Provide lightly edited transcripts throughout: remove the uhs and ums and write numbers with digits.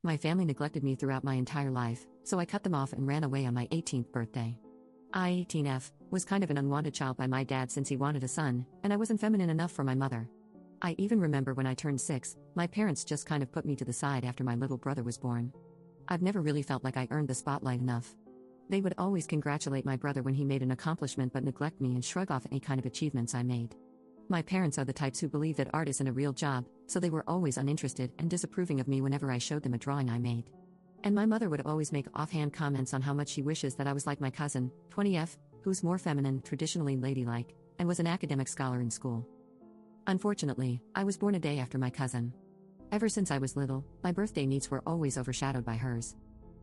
My family neglected me throughout my entire life, so I cut them off and ran away on my 18th birthday. I, 18F, was kind of an unwanted child by my dad since he wanted a son, and I wasn't feminine enough for my mother. I even remember when I turned 6, my parents just kind of put me to the side after my little brother was born. I've never really felt like I earned the spotlight enough. They would always congratulate my brother when he made an accomplishment but neglect me and shrug off any kind of achievements I made. My parents are the types who believe that art isn't a real job, so they were always uninterested and disapproving of me whenever I showed them a drawing I made. And my mother would always make offhand comments on how much she wishes that I was like my cousin, 20F, who's more feminine, traditionally ladylike, and was an academic scholar in school. Unfortunately, I was born a day after my cousin. Ever since I was little, my birthday needs were always overshadowed by hers.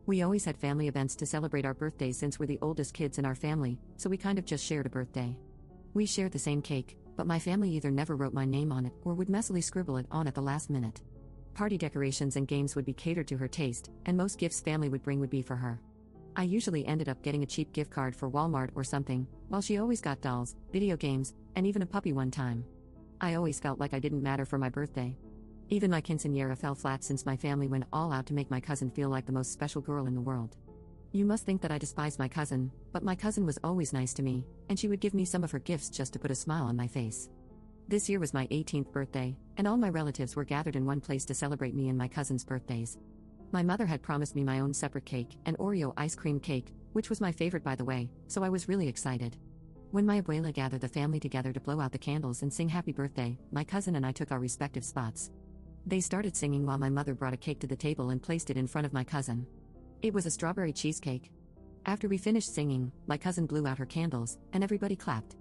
We always had family events to celebrate our birthdays since we're the oldest kids in our family, so we kind of just shared a birthday. We shared the same cake, but my family either never wrote my name on it or would messily scribble it on at the last minute. Party decorations and games would be catered to her taste, and most gifts family would bring would be for her. I usually ended up getting a cheap gift card for Walmart or something, while she always got dolls, video games, and even a puppy one time. I always felt like I didn't matter for my birthday. Even my quinceañera fell flat since my family went all out to make my cousin feel like the most special girl in the world. You must think that I despised my cousin, but my cousin was always nice to me, and she would give me some of her gifts just to put a smile on my face. This year was my 18th birthday, and all my relatives were gathered in one place to celebrate me and my cousin's birthdays. My mother had promised me my own separate cake, an Oreo ice cream cake, which was my favorite by the way, so I was really excited. When my abuela gathered the family together to blow out the candles and sing happy birthday, my cousin and I took our respective spots. They started singing while my mother brought a cake to the table and placed it in front of my cousin. It was a strawberry cheesecake. After we finished singing, my cousin blew out her candles, and everybody clapped.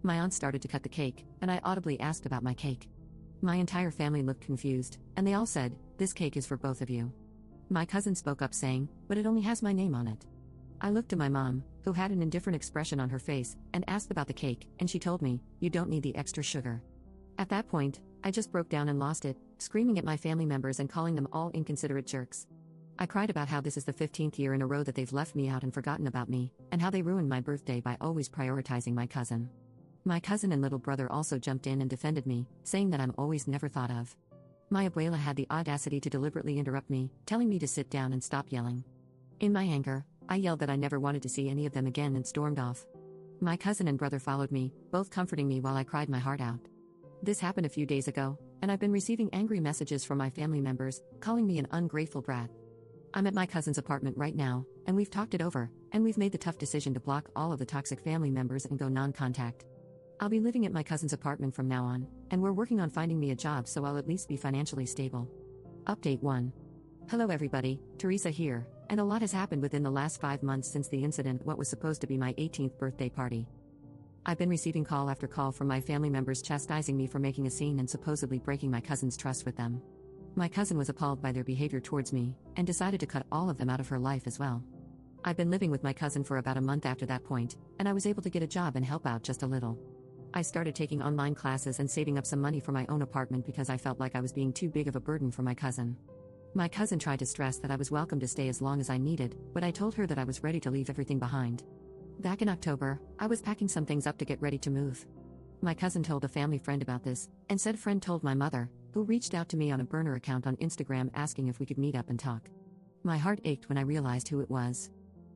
My aunt started to cut the cake, and I audibly asked about my cake. My entire family looked confused, and they all said, "This cake is for both of you." My cousin spoke up saying, "But it only has my name on it." I looked to my mom, who had an indifferent expression on her face, and asked about the cake, and she told me, "You don't need the extra sugar." At that point, I just broke down and lost it, screaming at my family members and calling them all inconsiderate jerks. I cried about how this is the 15th year in a row that they've left me out and forgotten about me, and how they ruined my birthday by always prioritizing my cousin. My cousin and little brother also jumped in and defended me, saying that I'm always never thought of. My abuela had the audacity to deliberately interrupt me, telling me to sit down and stop yelling. In my anger, I yelled that I never wanted to see any of them again and stormed off. My cousin and brother followed me, both comforting me while I cried my heart out. This happened a few days ago, and I've been receiving angry messages from my family members, calling me an ungrateful brat. I'm at my cousin's apartment right now, and we've talked it over, and we've made the tough decision to block all of the toxic family members and go non-contact. I'll be living at my cousin's apartment from now on, and we're working on finding me a job so I'll at least be financially stable. Update 1. Hello everybody, Teresa here, and a lot has happened within the last 5 months since the incident at what was supposed to be my 18th birthday party. I've been receiving call after call from my family members chastising me for making a scene and supposedly breaking my cousin's trust with them. My cousin was appalled by their behavior towards me, and decided to cut all of them out of her life as well. I've been living with my cousin for about a month after that point, and I was able to get a job and help out just a little. I started taking online classes and saving up some money for my own apartment because I felt like I was being too big of a burden for my cousin. My cousin tried to stress that I was welcome to stay as long as I needed, but I told her that I was ready to leave everything behind. Back in October, I was packing some things up to get ready to move. My cousin told a family friend about this, and said friend told my mother, who reached out to me on a burner account on Instagram asking if we could meet up and talk. My heart ached when I realized who it was.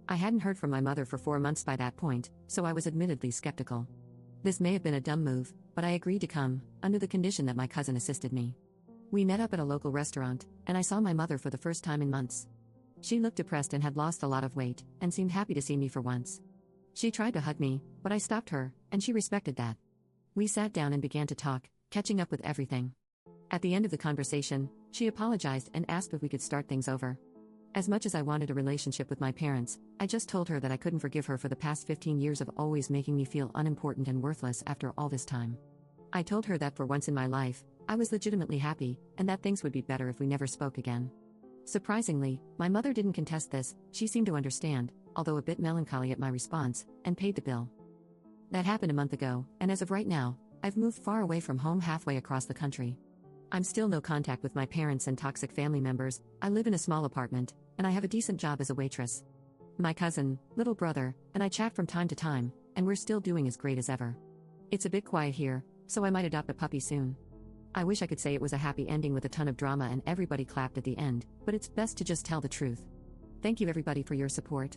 I hadn't heard from my mother for 4 months by that point, so I was admittedly skeptical. This may have been a dumb move, but I agreed to come, under the condition that my cousin assisted me. We met up at a local restaurant, and I saw my mother for the first time in months. She looked depressed and had lost a lot of weight, and seemed happy to see me for once. She tried to hug me, but I stopped her, and she respected that. We sat down and began to talk, catching up with everything. At the end of the conversation, she apologized and asked if we could start things over. As much as I wanted a relationship with my parents, I just told her that I couldn't forgive her for the past 15 years of always making me feel unimportant and worthless after all this time. I told her that for once in my life, I was legitimately happy, and that things would be better if we never spoke again. Surprisingly, my mother didn't contest this. She seemed to understand, although a bit melancholy at my response, and paid the bill. That happened a month ago, and as of right now, I've moved far away from home halfway across the country. I'm still no contact with my parents and toxic family members. I live in a small apartment, and I have a decent job as a waitress. My cousin, little brother, and I chat from time to time, and we're still doing as great as ever. It's a bit quiet here, so I might adopt a puppy soon. I wish I could say it was a happy ending with a ton of drama and everybody clapped at the end, but it's best to just tell the truth. Thank you everybody for your support.